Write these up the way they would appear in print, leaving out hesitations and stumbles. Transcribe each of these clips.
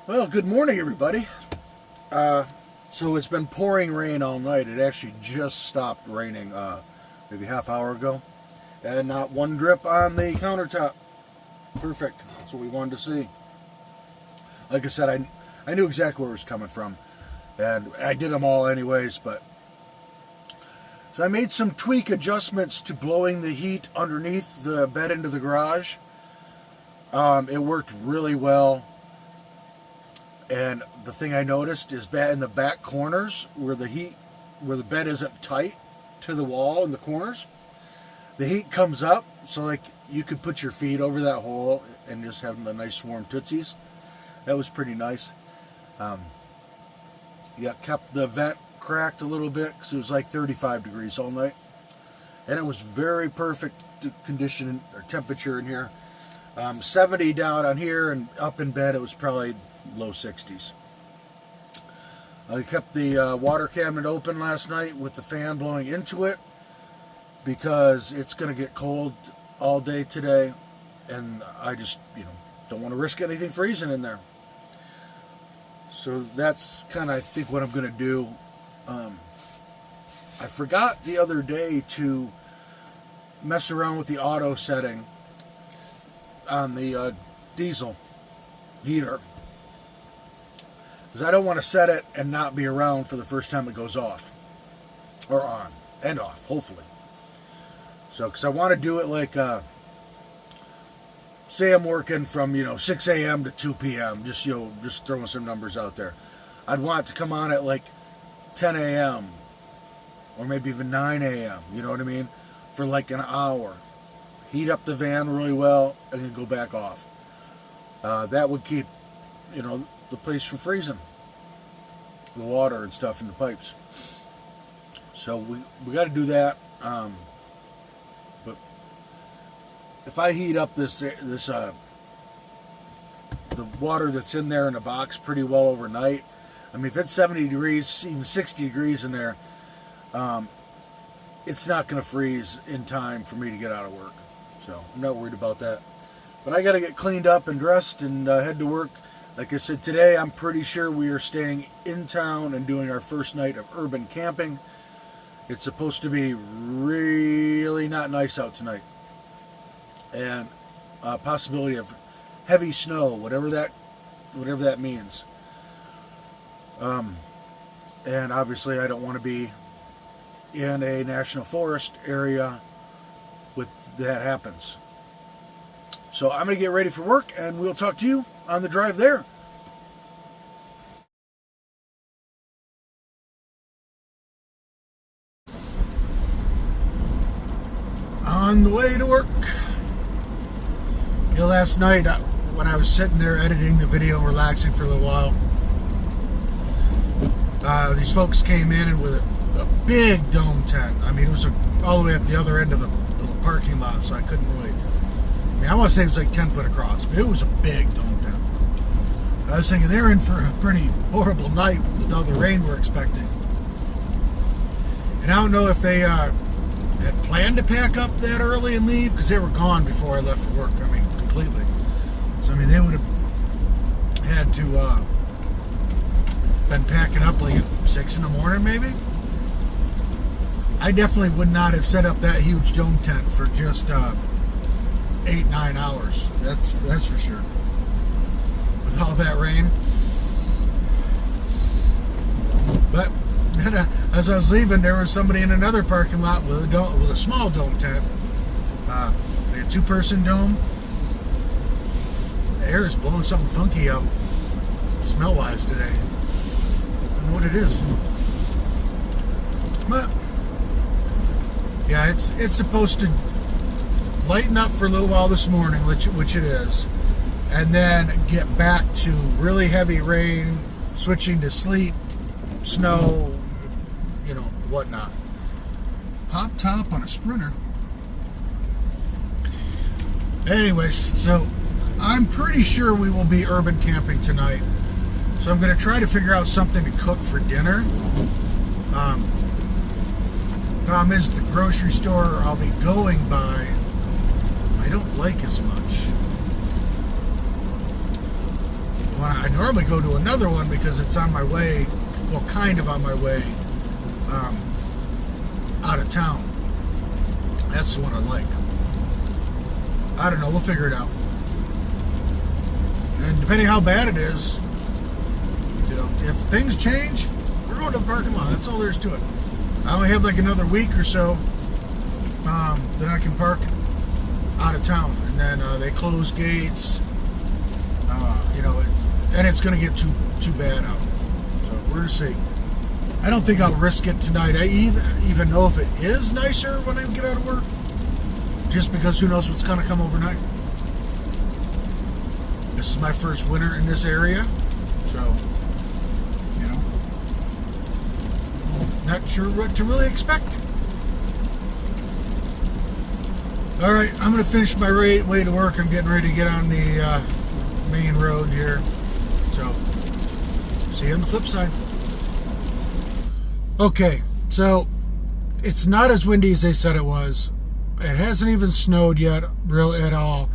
Well, good morning, everybody. So it's been pouring rain all night. It actually just stopped raining maybe half hour ago, and not one drip on the countertop. Perfect. That's what we wanted to see. Like I said, I knew exactly where it was coming from, and I did them all anyways. But so I made some tweak adjustments to blowing the heat underneath the bed into the garage. It worked really well. And the thing I noticed is in the back corners where the bed isn't tight to the wall in the corners, the heat comes up, so like you could put your feet over that hole and just have a nice warm tootsies. That was pretty nice. Kept the vent cracked a little bit because it was like 35 degrees all night, and it was very perfect condition or temperature in here. 70 down on here, and up in bed it was probably low 60s. I kept the water cabinet open last night with the fan blowing into it because it's going to get cold all day today, and I just don't want to risk anything freezing in there. So that's kind of I think what I'm going to do. I forgot the other day to mess around with the auto setting on the diesel heater, because I don't want to set it and not be around for the first time it goes off, or on and off, hopefully. So, because I want to do it like, say I'm working from 6 a.m. to 2 p.m. Just throwing some numbers out there. I'd want it to come on at like 10 a.m. or maybe even 9 a.m. You know what I mean? For like an hour. Heat up the van really well and then go back off. That would keep the place from freezing, the water and stuff in the pipes. So we got to do that. But if I heat up the water that's in there in the box pretty well overnight, I mean, if it's 70 degrees, even 60 degrees in there, it's not going to freeze in time for me to get out of work. So I'm not worried about that. But I got to get cleaned up and dressed and head to work. Like I said, today I'm pretty sure we are staying in town and doing our first night of urban camping. It's supposed to be really not nice out tonight. And a possibility of heavy snow, whatever that means. And obviously I don't want to be in a national forest area with that happens. So I'm going to get ready for work, and we'll talk to you on the drive there. On the way to work. Last night when I was sitting there editing the video, relaxing for a little while, these folks came in and with a big dome tent. I mean, it was all the way at the other end of the parking lot, so I couldn't really. I want to say it was like 10 foot across, but it was a big dome tent. I was thinking they're in for a pretty horrible night with all the rain we're expecting. And I don't know if they had planned to pack up that early and leave, because they were gone before I left for work. I mean, completely. So, I mean, they would have had to been packing up like at 6 in the morning, maybe. I definitely would not have set up that huge dome tent for just 8-9 hours. That's for sure. With all that rain. But as I was leaving, there was somebody in another parking lot with a small dome tent, like a 2-person dome. The air is blowing something funky out, smell-wise today. I don't know what it is. But yeah, it's supposed to lighten up for a little while this morning, which it is, and then get back to really heavy rain, switching to sleet, snow, whatnot. Pop top on a Sprinter. Anyways, so I'm pretty sure we will be urban camping tonight. So I'm going to try to figure out something to cook for dinner. Problem is, the grocery store I'll be going by, I don't like as much. I normally go to another one because it's on my way, well, kind of on my way out of town. That's the one I like. I don't know, we'll figure it out. And depending how bad it is, you know, if things change, we're going to the parking lot. That's all there is to it. I only have like another week or so that I can park out of town, and then they close gates. You know, it's going to get too bad out. So we're going to see. I don't think I'll risk it tonight. I even know if it is nicer when I get out of work, just because who knows what's going to come overnight. This is my first winter in this area, so you know, not sure what to really expect. All right, I'm going to finish my way to work. I'm getting ready to get on the main road here. So, see you on the flip side. Okay, so it's not as windy as they said it was. It hasn't even snowed yet, really, at all.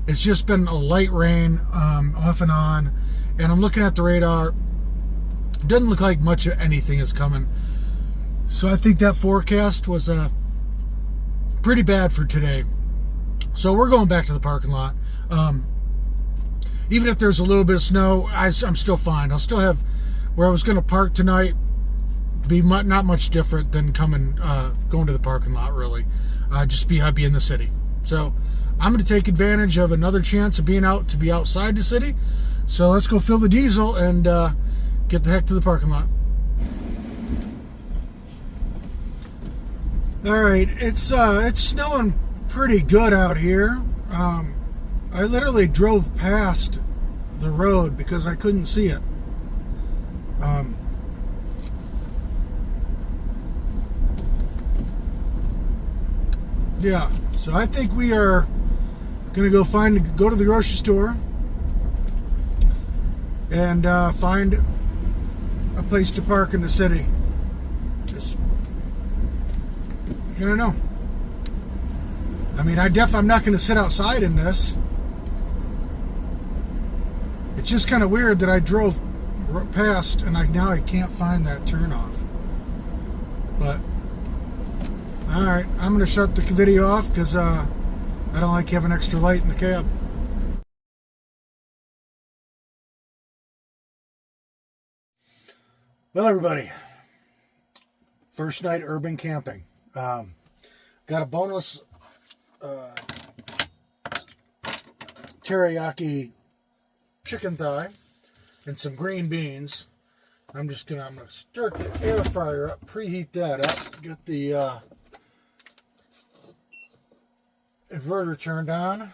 It's just been a light rain, off and on. And I'm looking at the radar. It doesn't look like much of anything is coming. So I think that forecast was pretty bad for today. So we're going back to the parking lot. Even if there's a little bit of snow, I'm still fine. I'll still have where I was going to park tonight. Be not much different than going to the parking lot, really. I'd be in the city. So I'm going to take advantage of another chance of being outside the city. So let's go fill the diesel and get the heck to the parking lot. All right, it's snowing pretty good out here. I literally drove past the road because I couldn't see it. Yeah, so I think we are gonna go to the grocery store and find a place to park in the city. Just, I don't know. I mean, I'm not gonna sit outside in this. It's just kind of weird that I drove past and now I can't find that turnoff. But alright, I'm going to shut the video off because I don't like having extra light in the cab. Well, everybody, first night urban camping. Got a bonus teriyaki chicken thigh and some green beans. I'm going to start the air fryer up, preheat that up, get the inverter turned on.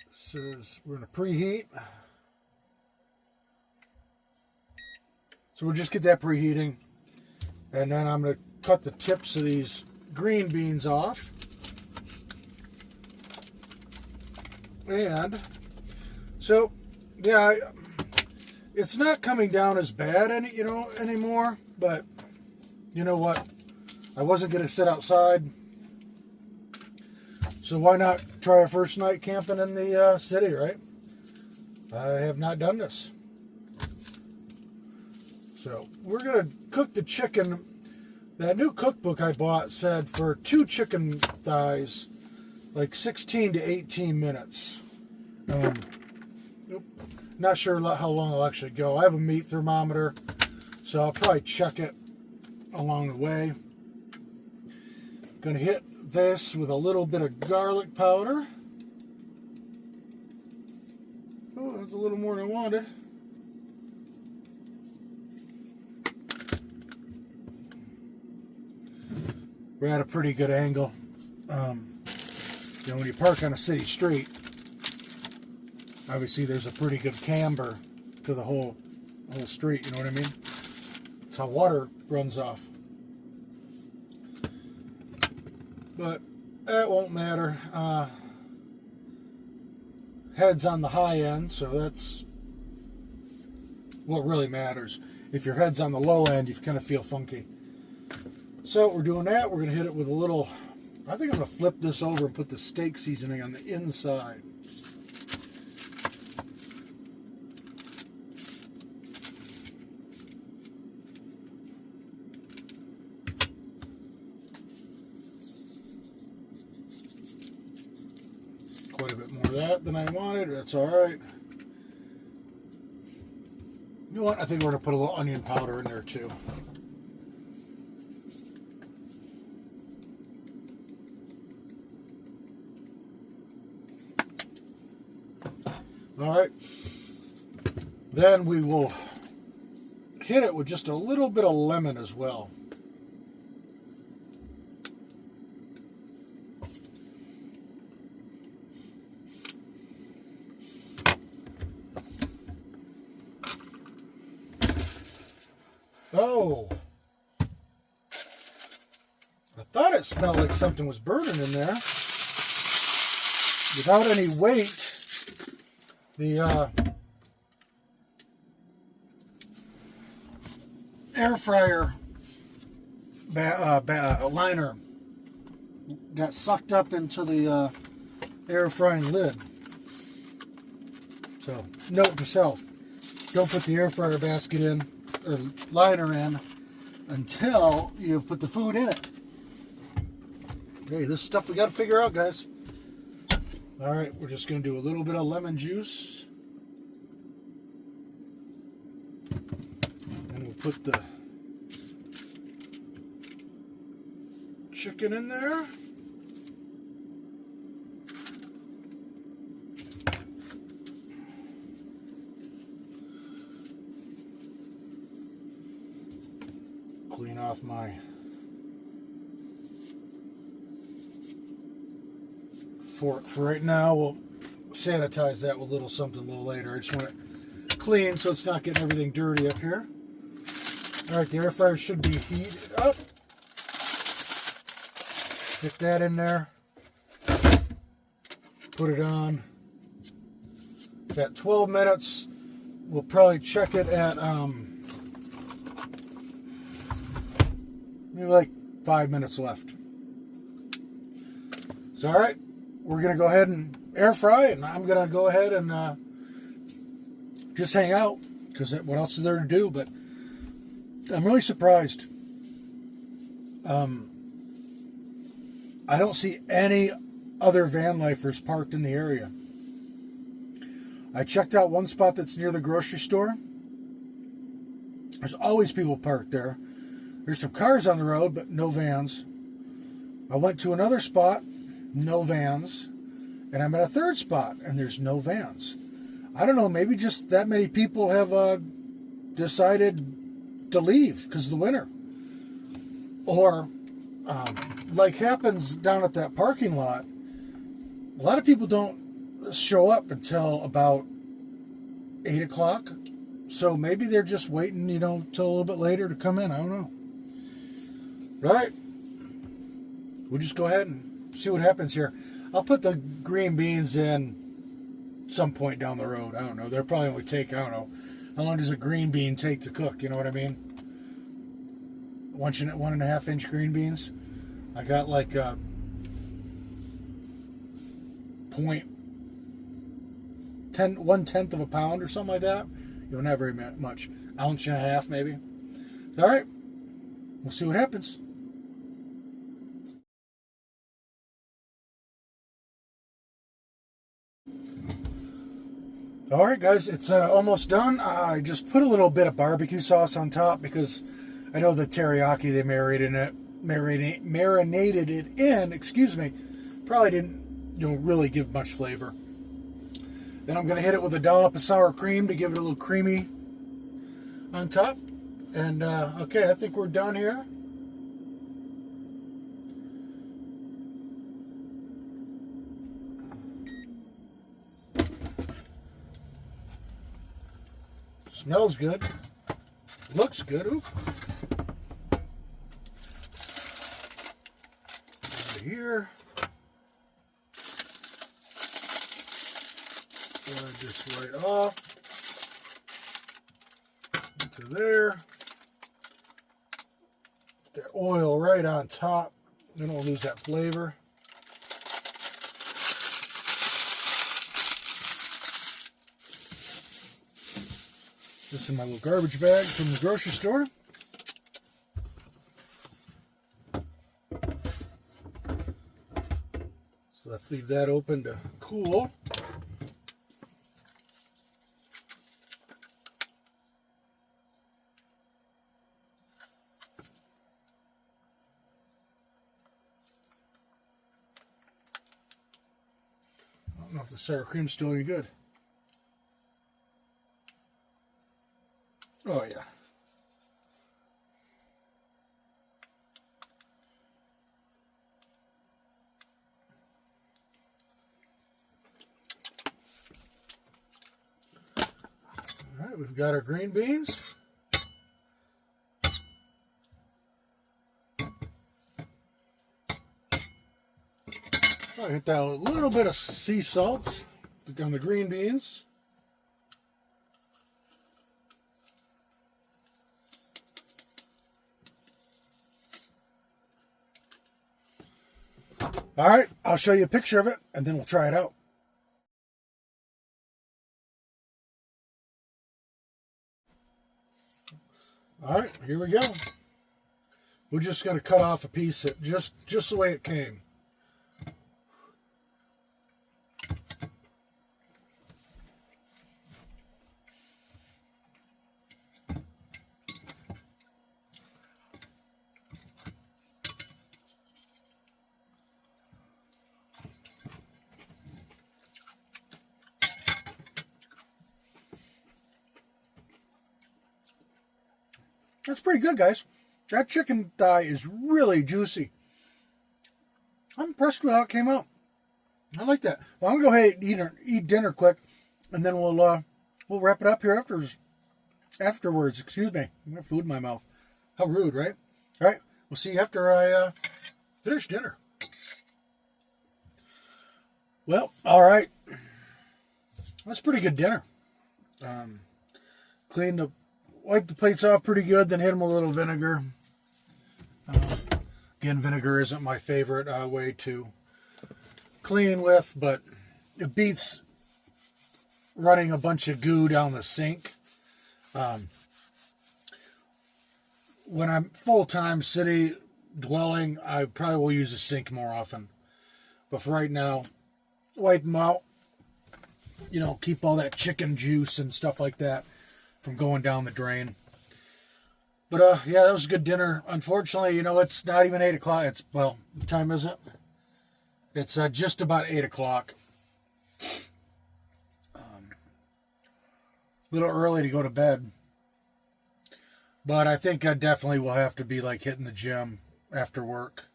Says we're going to preheat. So we'll just get that preheating, and then I'm going to cut the tips of these green beans off. And so, yeah, it's not coming down as bad anymore, but you know what? I wasn't going to sit outside, so why not try a first night camping in the city, right? I have not done this. So we're going to cook the chicken. That new cookbook I bought said for 2 chicken thighs, like 16 to 18 minutes. Not sure how long I'll actually go. I have a meat thermometer, so I'll probably check it along the way. Gonna hit this with a little bit of garlic powder. Oh, that's a little more than I wanted. We're at a pretty good angle. When you park on a city street, obviously there's a pretty good camber to the whole street, you know what I mean? It's how water runs off. But that won't matter. Head's on the high end, so that's what really matters. If your head's on the low end, you kind of feel funky. So we're doing that. We're going to hit it with a little I think I'm going to flip this over and put the steak seasoning on the inside. Quite a bit more of that than I wanted. That's all right. You know what? I think we're going to put a little onion powder in there too. All right. Then we will hit it with just a little bit of lemon as well. Oh, I thought it smelled like something was burning in there. Without any weight, the air fryer liner got sucked up into the air frying lid. So, note to self, don't put the air fryer basket in, or liner in, until you've put the food in it. Hey, this stuff we got to figure out, guys. All right, we're just going to do a little bit of lemon juice. And we'll put the chicken in there. Clean off my fork for right now. We'll sanitize that with a little something a little later. I just want it clean so it's not getting everything dirty up here. All right, the air fryer should be heated up. Stick that in there. Put it on. It's at 12 minutes. We'll probably check it at maybe like 5 minutes left. So, all right, we're going to go ahead and air fry, and I'm going to go ahead and just hang out, because what else is there to do? But I'm really surprised. I don't see any other van lifers parked in the area. I checked out one spot that's near the grocery store. There's always people parked there. There's some cars on the road, but no vans. I went to another spot, no vans. And I'm at a third spot, and there's no vans. I don't know, maybe just that many people have decided to leave because of the winter. Or, like happens down at that parking lot, a lot of people don't show up until about 8 o'clock. So maybe they're just waiting, till a little bit later to come in. I don't know. Right? We'll just go ahead and see what happens here. I'll put the green beans in some point down the road. I don't know. They'll probably only take, I don't know. How long does a green bean take to cook? You know what I mean? 1.5 inch green beans. I got like 1/10 of a pound or something like that. You don't have very much. 1.5 ounces maybe. All right. We'll see what happens. All right, guys, it's almost done. I just put a little bit of barbecue sauce on top because I know the teriyaki they marinated it in. Excuse me, probably didn't really give much flavor. Then I'm going to hit it with a dollop of sour cream to give it a little creamy on top. And okay, I think we're done here. Smells good. Looks good. Ooh. Over here. Slide this right off. Into there. The oil right on top. Then we'll lose that flavor. This is my little garbage bag from the grocery store. So let's leave that open to cool. I don't know if the sour cream's still any good. Oh, yeah. All right, we've got our green beans. I hit that a little bit of sea salt on the green beans. All right, I'll show you a picture of it, and then we'll try it out. All right, here we go. We're just going to cut off a piece of just the way it came. That's pretty good, guys. That chicken thigh is really juicy. I'm impressed with how it came out. I like that. Well, I'm gonna go ahead and eat dinner quick, and then we'll wrap it up here afterwards. Excuse me. I'm gonna have food in my mouth. How rude, right? All right. We'll see you after I finish dinner. Well, all right. That's a pretty good dinner. Wipe the plates off pretty good, then hit them with a little vinegar. Again, vinegar isn't my favorite way to clean with, but it beats running a bunch of goo down the sink. When I'm full-time city dwelling, I probably will use a sink more often. But for right now, wipe them out. You know, keep all that chicken juice and stuff like that from going down the drain. But yeah, that was a good dinner. Unfortunately, you know, it's not even 8 o'clock. Well, what time is it? It's just about 8 o'clock. A little early to go to bed. But I think I definitely will have to be like hitting the gym after work.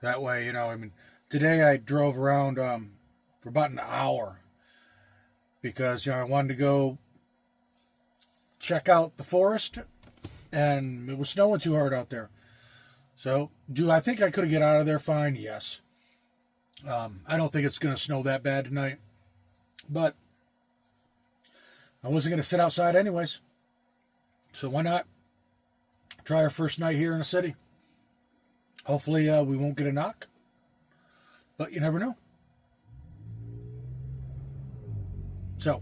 That way, you know, I mean, today I drove around for about an hour because, you know, I wanted to go check out the forest, and it was snowing too hard out there. So, do I think I could get out of there fine? Yes. I don't think it's going to snow that bad tonight, but I wasn't going to sit outside anyways. So why not try our first night here in the city? Hopefully we won't get a knock, but you never know. So,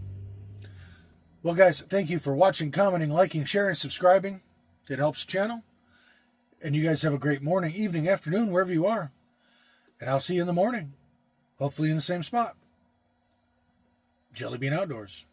well, guys, thank you for watching, commenting, liking, sharing, subscribing. It helps the channel. And you guys have a great morning, evening, afternoon, wherever you are. And I'll see you in the morning, hopefully in the same spot. Jellybean Outdoors.